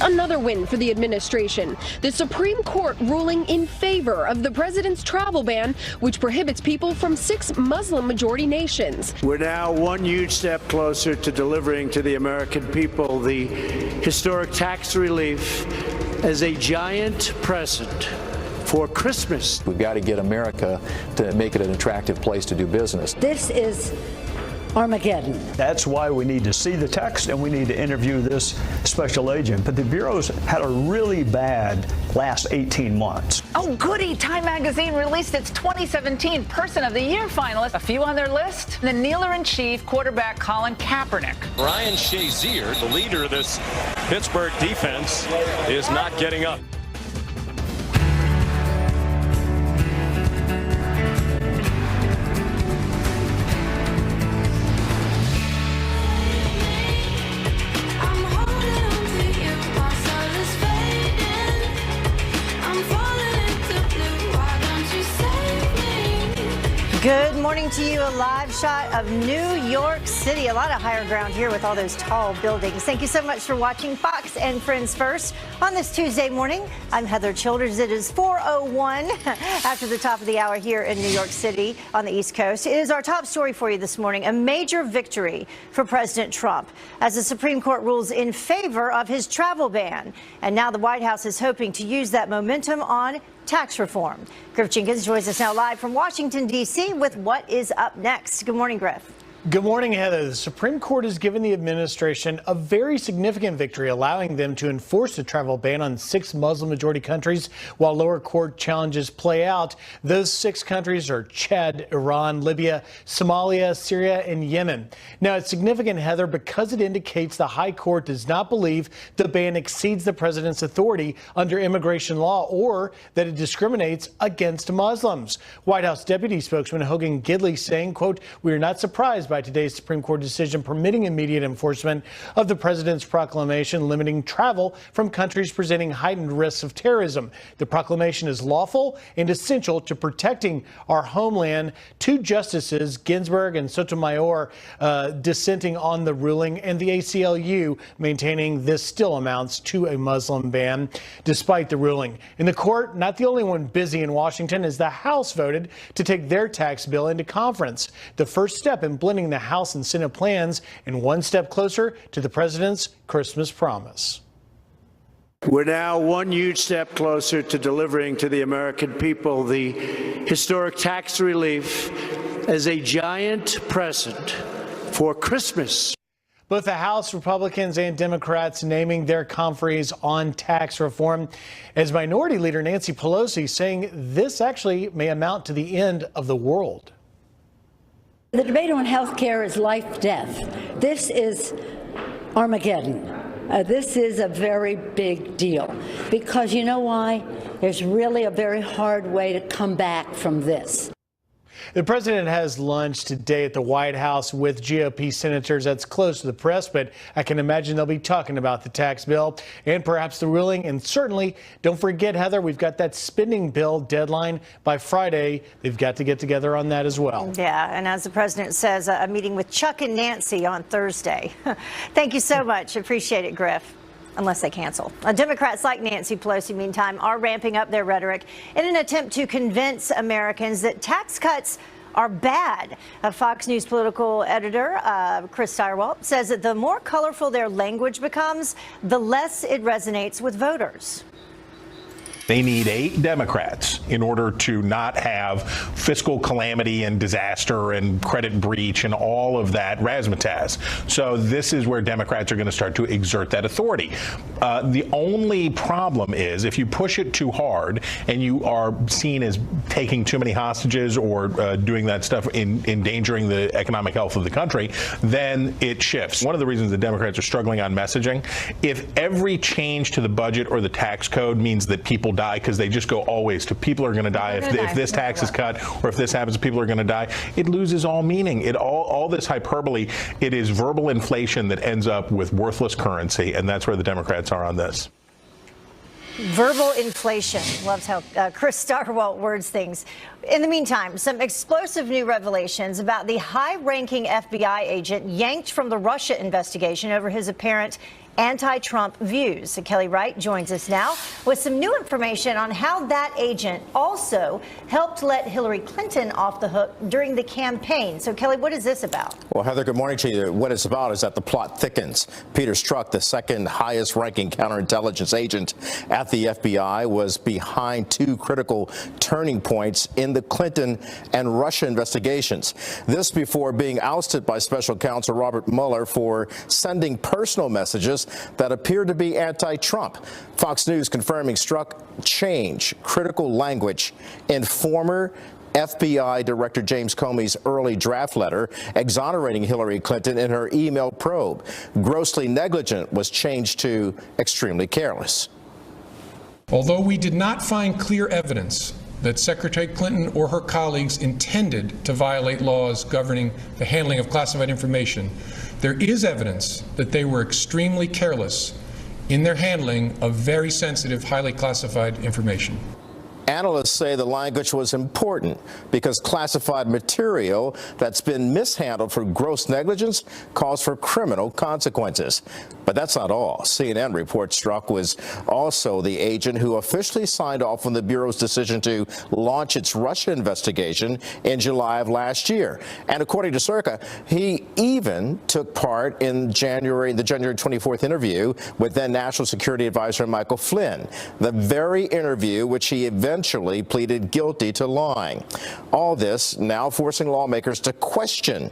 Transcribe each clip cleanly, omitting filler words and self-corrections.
Another win for the administration. The Supreme Court ruling in favor of the president's travel ban, which prohibits people from 6 Muslim-majority nations. We're now one huge step closer to delivering to the American people the historic tax relief as a giant present for Christmas. We've got to get America to make it an attractive place to do business. This is Armageddon. That's why we need to see the text and we need to interview this special agent. But the Bureau's had a really bad last 18 months. Oh, goody. Time magazine released its 2017 Person of the Year finalist. A few on their list. The kneeler-in-chief quarterback Colin Kaepernick. Ryan Shazier, the leader of this Pittsburgh defense, is not getting up. Good morning to you. A live shot of New York City. A lot of higher ground here with all those tall buildings. Thank you so much for watching Fox and Friends First on this Tuesday morning. I'm Heather Childers. It is 4:01 after the top of the hour here in New York City on the East Coast. It is our top story for you this morning. A major victory for President Trump as the Supreme Court rules in favor of his travel ban. And now the White House is hoping to use that momentum on tax reform. Griff Jenkins joins us now live from Washington, D.C. with what is up next. Good morning, Griff. Good morning, Heather. The Supreme Court has given the administration a very significant victory, allowing them to enforce the travel ban on 6 Muslim-majority countries while lower court challenges play out. Those 6 countries are Chad, Iran, Libya, Somalia, Syria, and Yemen. Now, it's significant, Heather, because it indicates the High Court does not believe the ban exceeds the president's authority under immigration law or that it discriminates against Muslims. White House Deputy Spokesman Hogan Gidley saying, quote, "We are not surprised by today's Supreme Court decision permitting immediate enforcement of the president's proclamation limiting travel from countries presenting heightened risks of terrorism. The proclamation is lawful and essential to protecting our homeland." 2 justices, Ginsburg and Sotomayor, dissenting on the ruling, and the ACLU maintaining this still amounts to a Muslim ban despite the ruling. In the court, not the only one busy in Washington, as the House voted to take their tax bill into conference. The first step in blending the House and Senate plans and one step closer to the president's Christmas promise. We're now one huge step closer to delivering to the American people the historic tax relief as a giant present for Christmas. Both the House Republicans and Democrats naming their conferees on tax reform, as Minority Leader Nancy Pelosi saying this actually may amount to the end of the world. The debate on health care is life-death. This is Armageddon. This is a very big deal because you know why? There's really a very hard way to come back from this. The president has lunch today at the White House with GOP senators. That's close to the press, but I can imagine they'll be talking about the tax bill and perhaps the ruling. And certainly, don't forget, Heather, we've got that spending bill deadline by Friday. They've got to get together on that as well. Yeah, and as the president says, a meeting with Chuck and Nancy on Thursday. Thank you so much. Appreciate it, Griff. Unless they cancel. Democrats like Nancy Pelosi, meantime, are ramping up their rhetoric in an attempt to convince Americans that tax cuts are bad. Fox News political editor Chris Stirewalt says that the more colorful their language becomes, the less it resonates with voters. They need 8 Democrats in order to not have fiscal calamity and disaster and credit breach and all of that razzmatazz. So this is where Democrats are going to start to exert that authority. The only problem is if you push it too hard and you are seen as taking too many hostages or doing that stuff endangering the economic health of the country, then it shifts. One of the reasons the Democrats are struggling on messaging, if every change to the budget or the tax code means that people die because they just go always to people are going to die if this tax is cut or if this happens people are going to die, it loses all meaning. All this hyperbole, it is verbal inflation that ends up with worthless currency, and that's where the Democrats are on this. Verbal inflation. Loves how Chris Stirewalt words things. In the meantime, some explosive new revelations about the high-ranking FBI agent yanked from the Russia investigation over his apparent anti-Trump views. So Kelly Wright joins us now with some new information on how that agent also helped let Hillary Clinton off the hook during the campaign. So Kelly, what is this about? Well, Heather, good morning to you. What it's about is that the plot thickens. Peter Strzok, the second highest ranking counterintelligence agent at the FBI, was behind two critical turning points in the Clinton and Russia investigations. This before being ousted by special counsel Robert Mueller for sending personal messages that appeared to be anti-Trump. Fox News confirming Strzok changed critical language in former FBI Director James Comey's early draft letter exonerating Hillary Clinton in her email probe. Grossly negligent was changed to extremely careless. Although we did not find clear evidence that Secretary Clinton or her colleagues intended to violate laws governing the handling of classified information, there is evidence that they were extremely careless in their handling of very sensitive, highly classified information. Analysts say the language was important because classified material that's been mishandled for gross negligence calls for criminal consequences. But that's not all. CNN reports Strzok was also the agent who officially signed off on the Bureau's decision to launch its Russia investigation in July of last year. And according to Circa, he even took part in the January 24th interview with then National Security Advisor Michael Flynn, the very interview which he eventually pleaded guilty to lying. All this now forcing lawmakers to question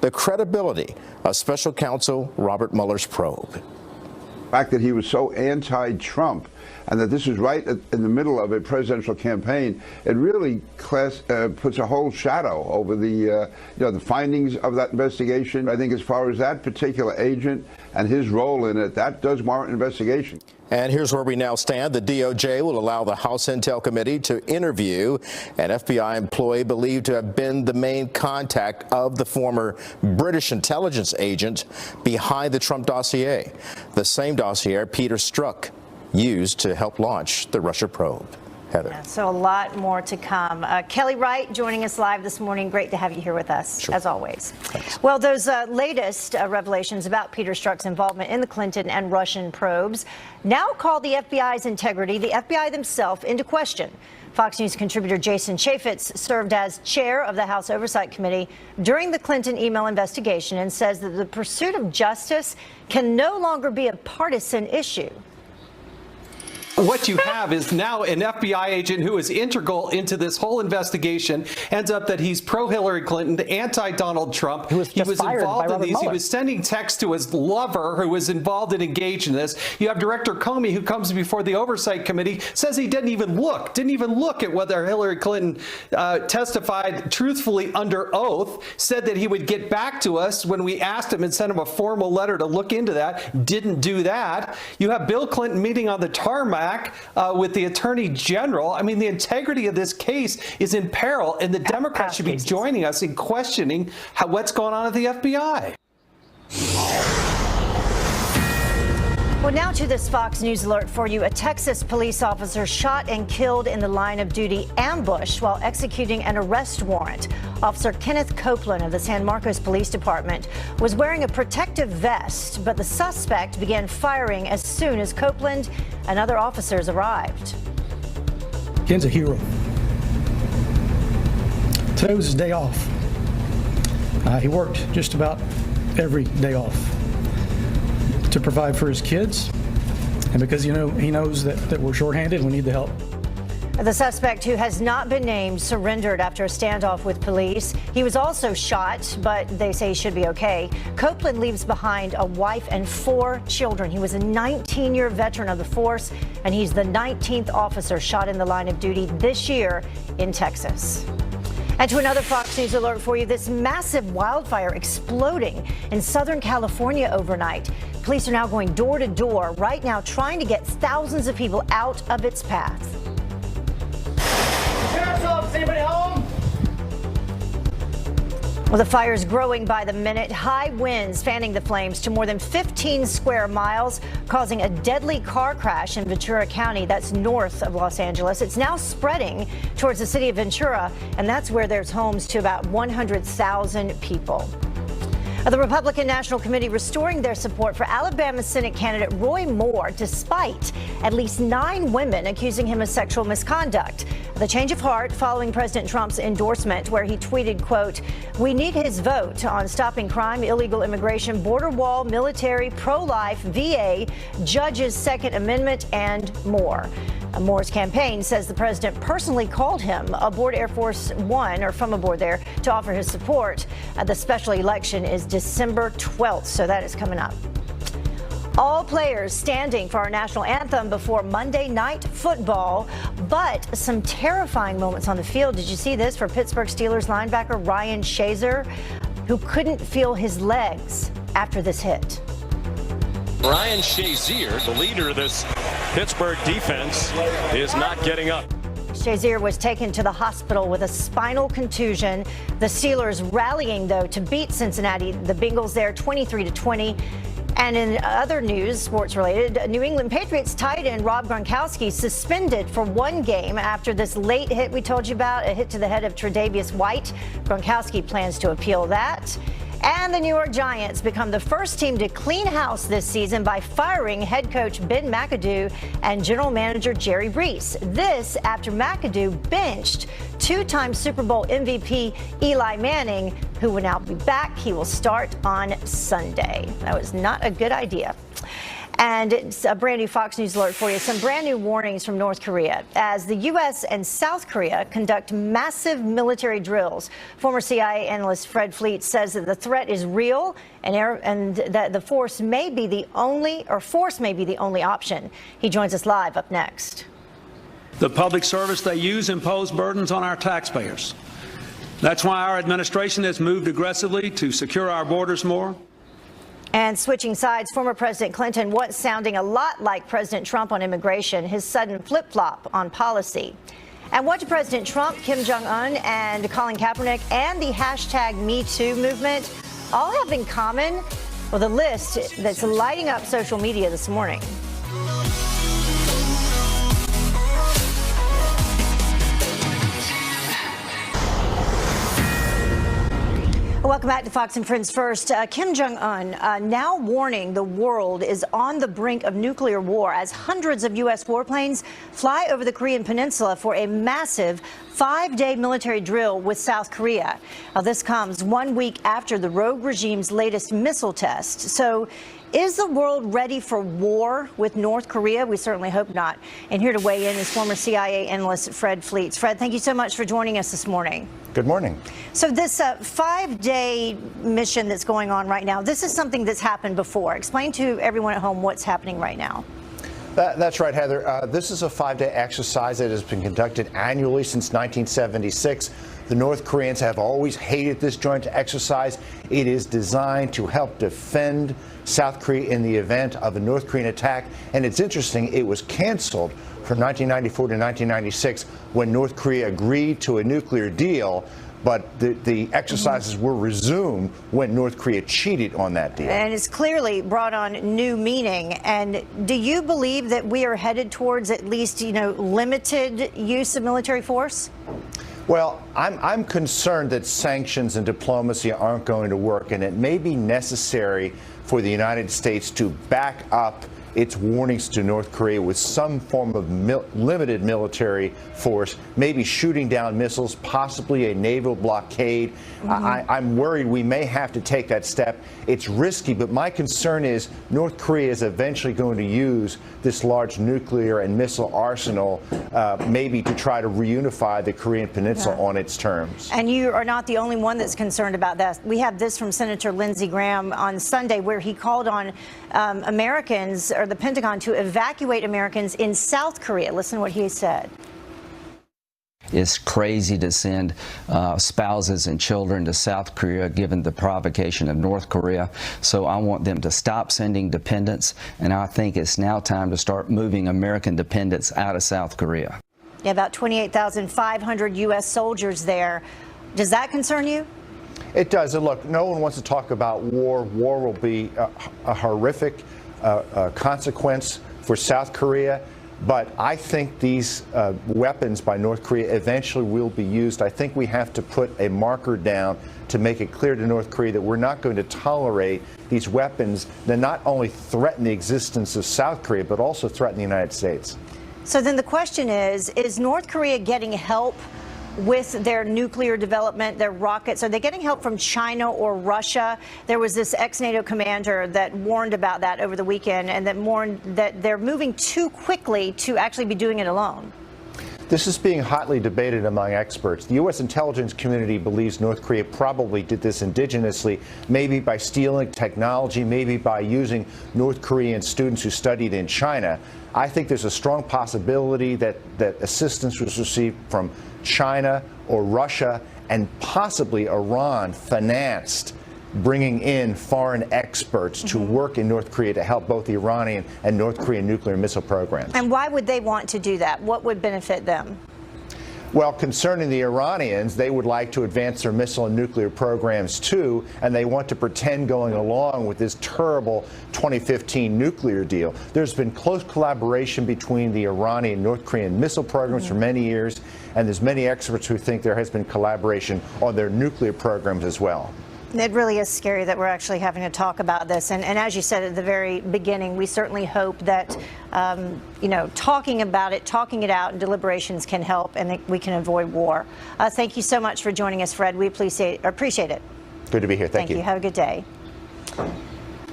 the credibility of special counsel Robert Mueller's probe. The fact that he was so anti-Trump and that this is right in the middle of a presidential campaign, it really puts a whole shadow over the the findings of that investigation. I think as far as that particular agent and his role in it, that does warrant investigation. And here's where we now stand. The DOJ will allow the House Intel Committee to interview an FBI employee believed to have been the main contact of the former British intelligence agent behind the Trump dossier, the same dossier Peter Strzok used to help launch the Russia probe. Heather. Yeah, so a lot more to come. Kelly Wright joining us live this morning. Great to have you here with us, as always. Thanks. Well, those latest revelations about Peter Strzok's involvement in the Clinton and Russian probes now call the FBI's integrity, the FBI themselves, into question. Fox News contributor Jason Chaffetz served as chair of the House Oversight Committee during the Clinton email investigation and says that the pursuit of justice can no longer be a partisan issue. What you have is now an FBI agent who is integral into this whole investigation. Ends up that he's pro-Hillary Clinton, anti-Donald Trump. He was involved in these. He was sending texts to his lover who was involved and engaged in this. You have Director Comey who comes before the Oversight Committee, says he didn't even look at whether Hillary Clinton testified truthfully under oath, said that he would get back to us when we asked him and sent him a formal letter to look into that. Didn't do that. You have Bill Clinton meeting on the tarmac with the Attorney General. I mean, the integrity of this case is in peril, and the Democrats should be joining us in questioning what's going on at the FBI. Well, now to this Fox News alert for you. A Texas police officer shot and killed in the line of duty ambush while executing an arrest warrant. Officer Kenneth Copeland of the San Marcos Police Department was wearing a protective vest, but the suspect began firing as soon as Copeland and other officers arrived. Ken's a hero. Today was his day off. He worked just about every day off to provide for his kids, and because he knows that we're shorthanded, we need the help. The suspect, who has not been named, surrendered after a standoff with police. He was also shot, but they say he should be okay. Copeland leaves behind a wife and 4 children. He was a 19-year veteran of the force, and he's the 19th officer shot in the line of duty this year in Texas. And to another Fox News alert for you, this massive wildfire exploding in Southern California overnight. Police are now going door to door right now, trying to get thousands of people out of its path. Sheriff's office, anybody home? Well, the fire is growing by the minute. High winds fanning the flames to more than 15 square miles, causing a deadly car crash in Ventura County. That's north of Los Angeles. It's now spreading towards the city of Ventura, and that's where there's homes to about 100,000 people. The Republican National Committee restoring their support for Alabama Senate candidate Roy Moore, despite at least 9 women accusing him of sexual misconduct. The change of heart following President Trump's endorsement, where he tweeted, quote, "We need his vote on stopping crime, illegal immigration, border wall, military, pro-life, VA, judges' Second Amendment, and more." Moore's campaign says the president personally called him aboard Air Force One, or from aboard there, to offer his support. The special election is December 12th, so that is coming up. All players standing for our national anthem before Monday Night Football, but some terrifying moments on the field. Did you see this for Pittsburgh Steelers linebacker Ryan Shazier, who couldn't feel his legs after this hit? Ryan Shazier, the leader of this Pittsburgh defense, is not getting up. Shazier was taken to the hospital with a spinal contusion. The Steelers rallying, though, to beat Cincinnati, the Bengals there 23-20. And in other news, sports related, New England Patriots tight end Rob Gronkowski suspended for 1 game after this late hit we told you about, a hit to the head of Tre'Davious White. Gronkowski plans to appeal that. And the New York Giants become the first team to clean house this season by firing head coach Ben McAdoo and general manager Jerry Reese. This after McAdoo benched 2-time Super Bowl MVP Eli Manning, who will now be back. He will start on Sunday. That was not a good idea. And it's a brand new Fox News alert for you. Some brand new warnings from North Korea as the U.S. and South Korea conduct massive military drills. Former CIA analyst Fred Fleet says that the threat is real and that the force may be the only option. He joins us live up next. The public service they use impose burdens on our taxpayers. That's why our administration has moved aggressively to secure our borders more. And switching sides, former President Clinton, once sounding a lot like President Trump on immigration, his sudden flip-flop on policy. And what do President Trump, Kim Jong-un, and Colin Kaepernick, and the hashtag #MeToo movement all have in common? Well, the list that's lighting up social media this morning. Welcome back to Fox and Friends First. Kim Jong-un now warning the world is on the brink of nuclear war as hundreds of U.S. warplanes fly over the Korean peninsula for a massive 5-day military drill with South Korea. Now, this comes 1 week after the rogue regime's latest missile test. So is the world ready for war with North Korea? We certainly hope not. And here to weigh in is former CIA analyst Fred Fleet. Fred, thank you so much for joining us this morning. Good morning. So this 5-day mission that's going on right now, this is something that's happened before. Explain to everyone at home what's happening right now. That's right, Heather. This is a 5-day exercise that has been conducted annually since 1976. The North Koreans have always hated this joint exercise. It is designed to help defend South Korea in the event of a North Korean attack. And it's interesting, it was canceled from 1994 to 1996 when North Korea agreed to a nuclear deal. But the exercises were resumed when North Korea cheated on that deal. And it's clearly brought on new meaning. And do you believe that we are headed towards at least, limited use of military force? Well, I'm concerned that sanctions and diplomacy aren't going to work, and it may be necessary for the United States to back up its warnings to North Korea with some form of limited military force, maybe shooting down missiles, possibly a naval blockade. I'm worried we may have to take that step. It's risky, but my concern is North Korea is eventually going to use this large nuclear and missile arsenal, maybe to try to reunify the Korean Peninsula on its terms. And you are not the only one that's concerned about that. We have this from Senator Lindsey Graham on Sunday, where he called on Americans, or the Pentagon, to evacuate Americans in South Korea. Listen to what he said. It's crazy to send spouses and children to South Korea given the provocation of North Korea. So I want them to stop sending dependents, and I think it's now time to start moving American dependents out of South Korea. Yeah, about 28,500 U.S. soldiers there. Does that concern you? It does. And look, no one wants to talk about war. War will be a horrific consequence for South Korea. But I think these weapons by North Korea eventually will be used. I think we have to put a marker down to make it clear to North Korea that we're not going to tolerate these weapons that not only threaten the existence of South Korea, but also threaten the United States. So then the question is North Korea getting help with their nuclear development, their rockets? Are they getting help from China or Russia? There was this ex-NATO commander that warned about that over the weekend and that warned that they're moving too quickly to actually be doing it alone. This is being hotly debated among experts. The U.S. intelligence community believes North Korea probably did this indigenously, maybe by stealing technology, maybe by using North Korean students who studied in China. I think there's a strong possibility that assistance was received from China or Russia, and possibly Iran financed bringing in foreign experts to work in North Korea to help both the Iranian and North Korean nuclear missile programs. And why would they want to do that? What would benefit them? Well, concerning the Iranians, they would like to advance their missile and nuclear programs too, and they want to pretend going along with this terrible 2015 nuclear deal. There's been close collaboration between the Iranian and North Korean missile programs for many years, and there's many experts who think there has been collaboration on their nuclear programs as well. It really is scary that we're actually having to talk about this. And as you said at the very beginning, we certainly hope that, talking about it, talking it out, and deliberations can help and that we can avoid war. Thank you so much for joining us, Fred. We appreciate it. Good to be here. Thank you. Have a good day.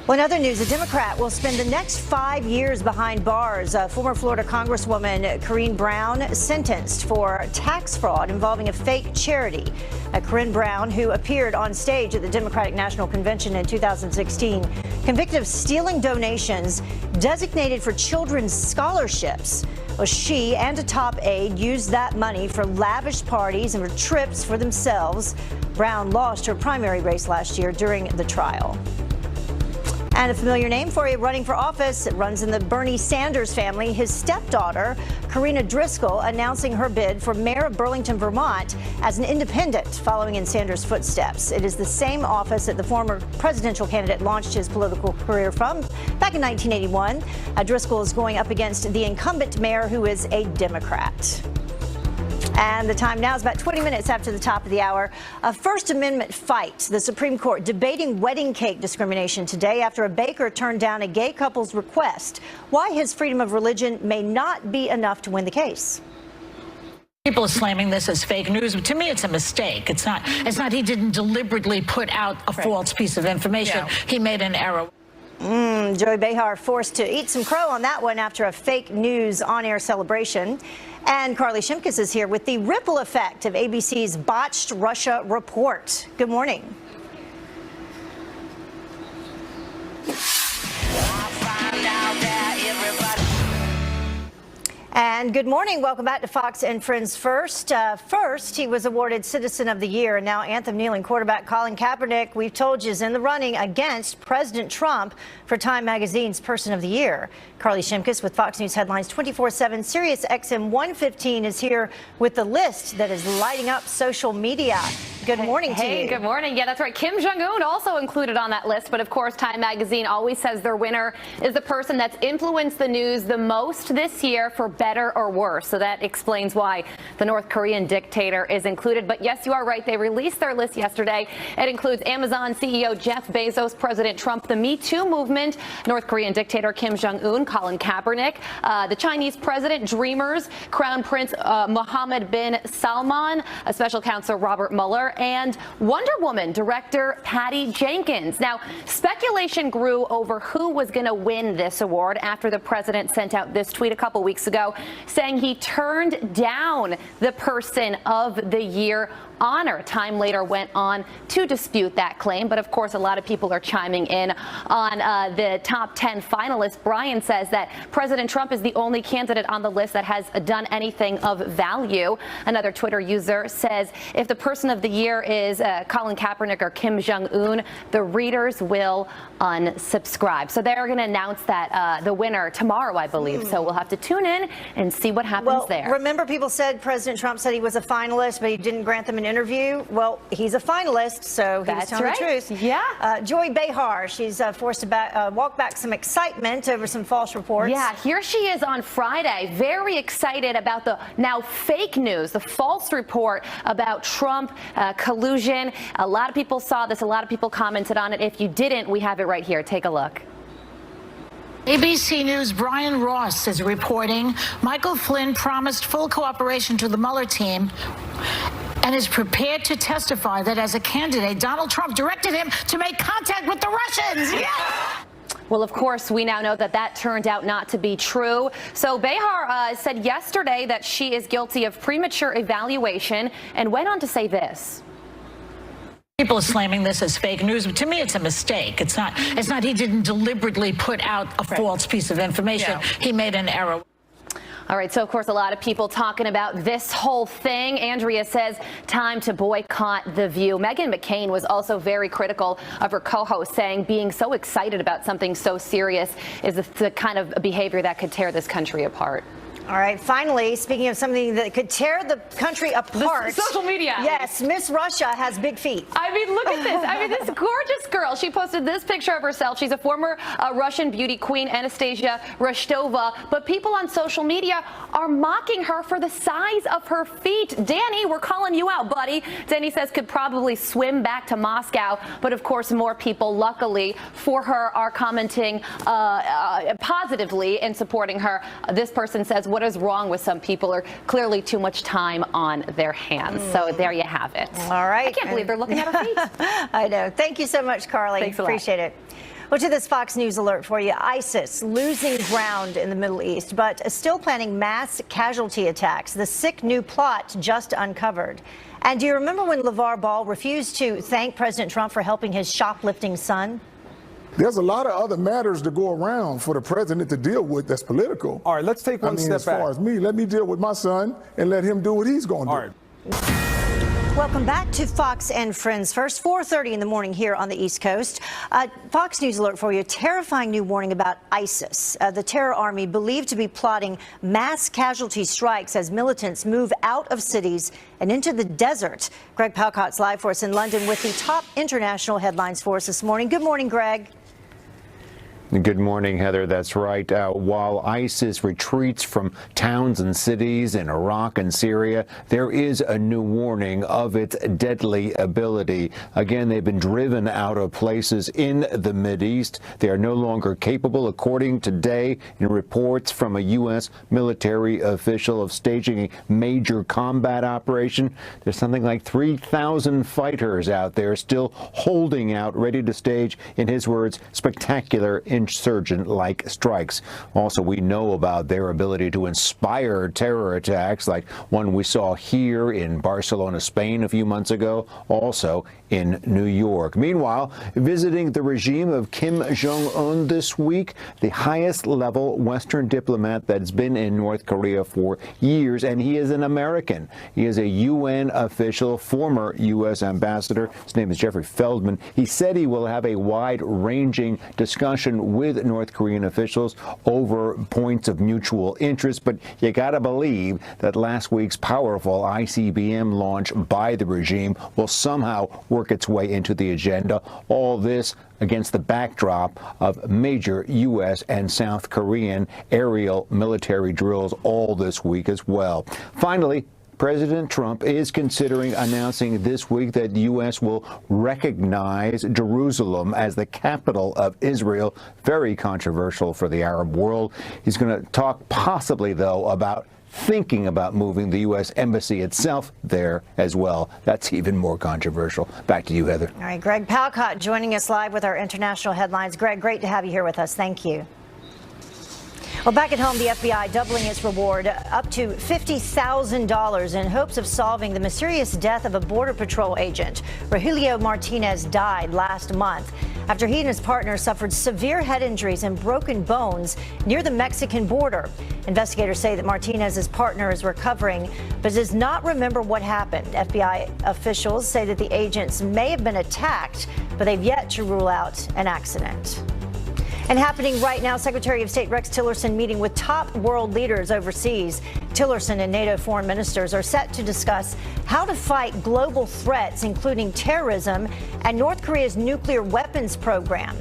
Well, in other news, a Democrat will spend the next 5 years behind bars. Former Florida Congresswoman Corrine Brown sentenced for tax fraud involving a fake charity. Corrine Brown, who appeared on stage at the Democratic National Convention in 2016, convicted of stealing donations designated for children's scholarships. Well, she and a top aide used that money for lavish parties and for trips for themselves. Brown lost her primary race last year during the trial. And a familiar name for you running for office. It runs in the Bernie Sanders family. His stepdaughter, Karina Driscoll, announcing her bid for mayor of Burlington, Vermont, as an independent, following in Sanders' footsteps. It is the same office that the former presidential candidate launched his political career from back in 1981. Driscoll is going up against the incumbent mayor, who is a Democrat. And the time now is about 20 minutes after the top of the hour. A First Amendment fight. The Supreme Court debating wedding cake discrimination today after a baker turned down a gay couple's request. Why his freedom of religion may not be enough to win the case. People are slamming this as fake news. To me, it's a mistake. It's not. He didn't deliberately put out a false piece of information. Yeah. He made an error. Joey Behar forced to eat some crow on that one after a fake news on-air celebration. And Carly Shimkus is here with the ripple effect of ABC's botched Russia report. Good morning. And good morning. Welcome back to Fox and Friends First. First, he was awarded Citizen of the Year, and now anthem-kneeling quarterback Colin Kaepernick, we've told you, is in the running against President Trump for Time Magazine's Person of the Year. Carly Shimkus with Fox News Headlines 24/7. Sirius XM 115 is here with the list that is lighting up social media. Good morning to you. Hey, good morning. Yeah, that's right. Kim Jong-un also included on that list. But of course, Time Magazine always says their winner is the person that's influenced the news the most this year, for better or worse. So that explains why the North Korean dictator is included. But yes, you are right. They released their list yesterday. It includes Amazon CEO Jeff Bezos, President Trump, the Me Too movement, North Korean dictator Kim Jong-un, Colin Kaepernick, the Chinese president, Dreamers, Crown Prince Mohammed bin Salman, a special counsel Robert Mueller, and Wonder Woman director Patty Jenkins. Now, speculation grew over who was going to win this award after the president sent out this tweet a couple weeks ago saying he turned down the Person of the Year honor. Time later went on to dispute that claim, but of course a lot of people are chiming in on the top 10 finalists. Brian says that President Trump is the only candidate on the list that has done anything of value. Another Twitter user says if the Person of the Year is Colin Kaepernick or Kim Jong-un, the readers will unsubscribe. So they're going to announce that the winner tomorrow, I believe. So we'll have to tune in and see what happens there. Remember, people said President Trump said he was a finalist, but he didn't grant them an interview. Well, he's a finalist, so he was telling the truth. Yeah. Joy Behar, she's forced to walk back some excitement over some false reports. Yeah, here she is on Friday, very excited about the now fake news, the false report about Trump collusion. A lot of people saw this. A lot of people commented on it. If you didn't, we have it right here. Take a look. ABC News' Brian Ross is reporting Michael Flynn promised full cooperation to the Mueller team and is prepared to testify that as a candidate, Donald Trump directed him to make contact with the Russians. Yeah! Well, of course, we now know that that turned out not to be true. So Behar said yesterday that she is guilty of premature evaluation and went on to say this. People are slamming this as fake news. To me, it's a mistake. It's not he didn't deliberately put out a false piece of information. No. He made an error. All right, so of course a lot of people talking about this whole thing. Andrea says time to boycott The View. Megyn McCain was also very critical of her co-host, saying being so excited about something so serious is the kind of behavior that could tear this country apart. All right, finally, speaking of something that could tear the country apart. Social media. Yes, Miss Russia has big feet. I mean, look at this. I mean, this gorgeous girl. She posted this picture of herself. She's a former Russian beauty queen, Anastasia Rostova. But people on social media are mocking her for the size of her feet. Danny, we're calling you out, buddy. Danny says could probably swim back to Moscow. But of course, more people, luckily for her, are commenting positively and supporting her. This person says, what is wrong with some people are clearly too much time on their hands. So there you have it. All right. I can't believe they're looking at her feet. I know. Thank you so much, Carly. Thanks a lot. Appreciate it. Well, to this Fox News alert for you, ISIS losing ground in the Middle East, but still planning mass casualty attacks. The sick new plot just uncovered. And do you remember when LeVar Ball refused to thank President Trump for helping his shoplifting son? There's a lot of other matters to go around for the president to deal with that's political. All right, let's take one step back. As far as me, let me deal with my son and let him do what he's going to do. All right. Welcome back to Fox and Friends First, 4:30 in the morning here on the East Coast. Fox News alert for you. Terrifying new warning about ISIS, the terror army believed to be plotting mass casualty strikes as militants move out of cities and into the desert. Greg Palcott's live for us in London with the top international headlines for us this morning. Good morning, Greg. Good morning, Heather. That's right. While ISIS retreats from towns and cities in Iraq and Syria, there is a new warning of its deadly ability. Again, they've been driven out of places in the Mideast. They are no longer capable, according today in reports from a U.S. military official, of staging a major combat operation. There's something like 3,000 fighters out there still holding out, ready to stage, in his words, spectacular insurgent-like strikes. Also, we know about their ability to inspire terror attacks, like one we saw here in Barcelona, Spain a few months ago, also in New York. Meanwhile, visiting the regime of Kim Jong-un this week, the highest-level Western diplomat that's been in North Korea for years, and he is an American. He is a UN official, former U.S. ambassador. His name is Jeffrey Feldman. He said he will have a wide-ranging discussion with North Korean officials over points of mutual interest, but you gotta believe that last week's powerful ICBM launch by the regime will somehow work its way into the agenda. All this against the backdrop of major U.S. and South Korean aerial military drills all this week as well. Finally, President Trump is considering announcing this week that the U.S. will recognize Jerusalem as the capital of Israel. Very controversial for the Arab world. He's going to talk possibly, though, about thinking about moving the U.S. embassy itself there as well. That's even more controversial. Back to you, Heather. All right, Greg Palcott joining us live with our international headlines. Greg, great to have you here with us. Thank you. Well, back at home, the FBI doubling its reward up to $50,000 in hopes of solving the mysterious death of a Border Patrol agent. Rogelio Martinez died last month after he and his partner suffered severe head injuries and broken bones near the Mexican border. Investigators say that Martinez's partner is recovering but does not remember what happened. FBI officials say that the agents may have been attacked, but they've yet to rule out an accident. And happening right now, Secretary of State Rex Tillerson meeting with top world leaders overseas. Tillerson and NATO foreign ministers are set to discuss how to fight global threats, including terrorism and North Korea's nuclear weapons program.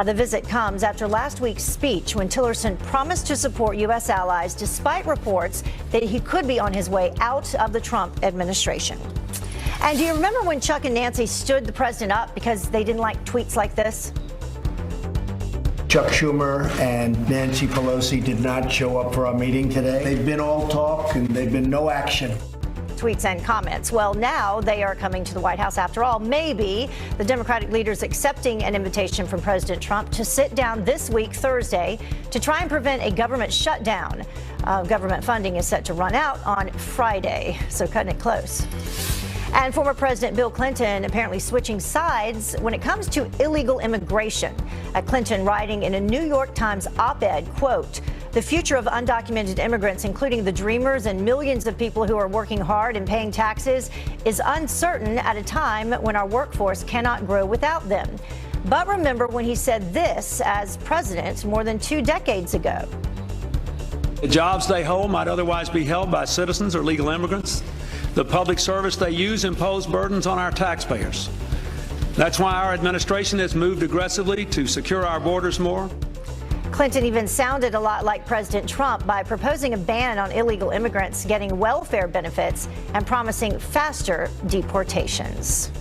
The visit comes after last week's speech when Tillerson promised to support U.S. allies despite reports that he could be on his way out of the Trump administration. And do you remember when Chuck and Nancy stood the president up because they didn't like tweets like this? Chuck Schumer and Nancy Pelosi did not show up for our meeting today. They've been all talk and they've been no action. Tweets and comments. Well, now they are coming to the White House after all. Maybe the Democratic leaders accepting an invitation from President Trump to sit down this week, Thursday, to try and prevent a government shutdown. Government funding is set to run out on Friday, so cutting it close. And former President Bill Clinton apparently switching sides when it comes to illegal immigration. Clinton writing in a New York Times op-ed, quote, "The future of undocumented immigrants, including the dreamers and millions of people who are working hard and paying taxes, is uncertain at a time when our workforce cannot grow without them." But remember when he said this as president more than 2 decades ago. The jobs they hold might otherwise be held by citizens or legal immigrants. The public service they use impose burdens on our taxpayers. That's why our administration has moved aggressively to secure our borders more. Clinton even sounded a lot like President Trump by proposing a ban on illegal immigrants getting welfare benefits and promising faster deportations.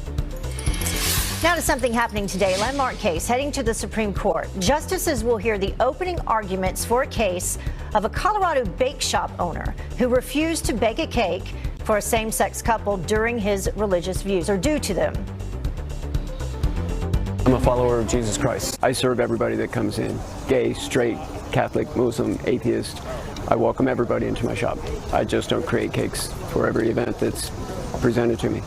Now to something happening today. Landmark case heading to the Supreme Court. Justices will hear the opening arguments for a case of a Colorado bake shop owner who refused to bake a cake for a same-sex couple during his religious views, or due to them. I'm a follower of Jesus Christ. I serve everybody that comes in, gay, straight, Catholic, Muslim, atheist. I welcome everybody into my shop. I just don't create cakes for every event that's presented to me.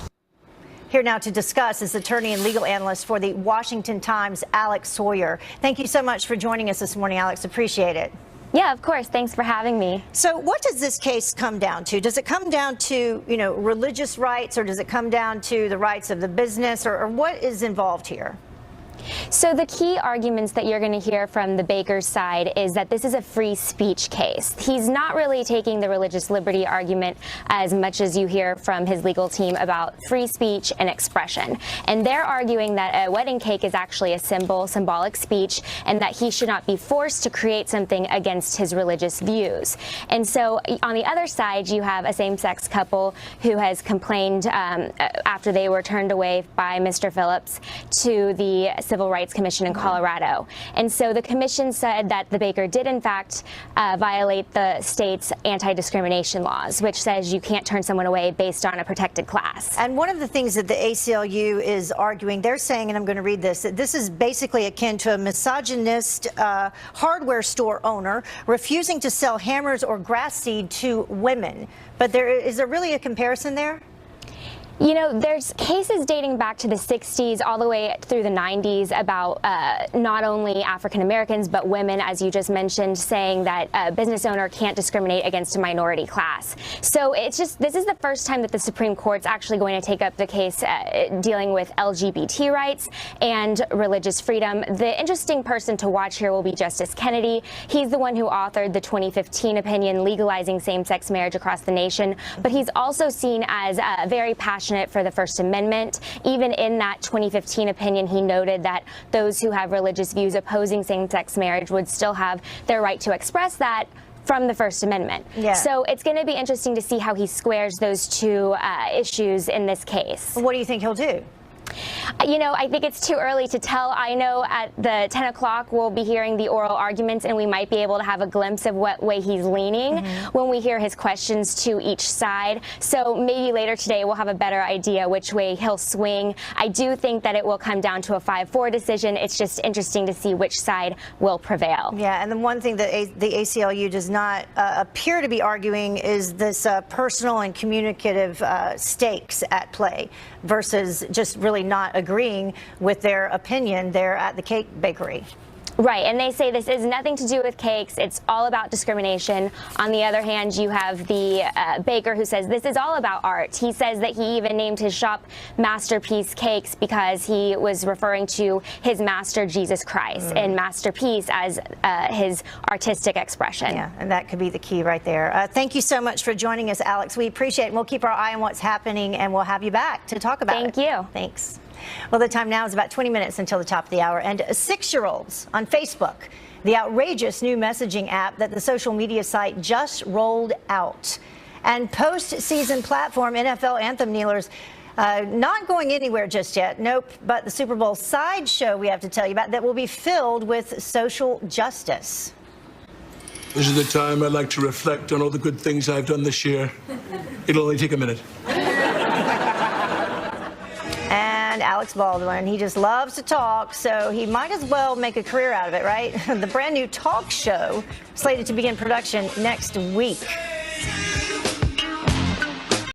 Here now to discuss is attorney and legal analyst for the Washington Times, Alex Sawyer. Thank you so much for joining us this morning, Alex. Appreciate it. Yeah, of course. Thanks for having me. So what does this case come down to? Does it come down to, religious rights, or does it come down to the rights of the business, or what is involved here? So the key arguments that you're going to hear from the baker's side is that this is a free speech case. He's not really taking the religious liberty argument as much as you hear from his legal team about free speech and expression. And they're arguing that a wedding cake is actually a symbolic speech, and that he should not be forced to create something against his religious views. And so on the other side, you have a same-sex couple who has complained after they were turned away by Mr. Phillips to the Civil Rights Commission in Colorado. And so the commission said that the baker did in fact violate the state's anti-discrimination laws, which says you can't turn someone away based on a protected class. And one of the things that the ACLU is arguing, they're saying, and I'm going to read this, that this is basically akin to a misogynist hardware store owner refusing to sell hammers or grass seed to women. But is there really a comparison there? You know, there's cases dating back to the 60s all the way through the 90s about not only African Americans but women, as you just mentioned, saying that a business owner can't discriminate against a minority class. So it's just, this is the first time that the Supreme Court's actually going to take up the case dealing with LGBT rights and religious freedom. The interesting person to watch here will be Justice Kennedy. He's the one who authored the 2015 opinion legalizing same-sex marriage across the nation, but he's also seen as very passionate for the First Amendment. Even in that 2015 opinion, he noted that those who have religious views opposing same-sex marriage would still have their right to express that from the First Amendment. Yeah. So it's going to be interesting to see how he squares those two issues in this case. What do you think he'll do? You know, I think it's too early to tell. I know at the 10 o'clock we'll be hearing the oral arguments, and we might be able to have a glimpse of what way he's leaning when we hear his questions to each side. So maybe later today we'll have a better idea which way he'll swing. I do think that it will come down to a 5-4 decision. It's just interesting to see which side will prevail. Yeah, and the one thing that the ACLU does not appear to be arguing is this personal and communicative stakes at play versus just really not agreeing with their opinion there at the cake bakery. Right, and they say this is nothing to do with cakes. It's all about discrimination. On the other hand, you have the baker who says this is all about art. He says that he even named his shop Masterpiece Cakes because he was referring to his master, Jesus Christ, and masterpiece as his artistic expression. Yeah, and that could be the key right there. Thank you so much for joining us, Alex. We appreciate it, and we'll keep our eye on what's happening, and we'll have you back to talk about it. Thank you. Thanks. Well, the time now is about 20 minutes until the top of the hour, and 6-year-olds on Facebook, the outrageous new messaging app that the social media site just rolled out. And post-season platform NFL anthem kneelers not going anywhere just yet. Nope, but the Super Bowl sideshow we have to tell you about that will be filled with social justice. This is the time I'd like to reflect on all the good things I've done this year. It'll only take a minute. And Alex Baldwin, he just loves to talk, so he might as well make a career out of it, right? The brand new talk show slated to begin production next week.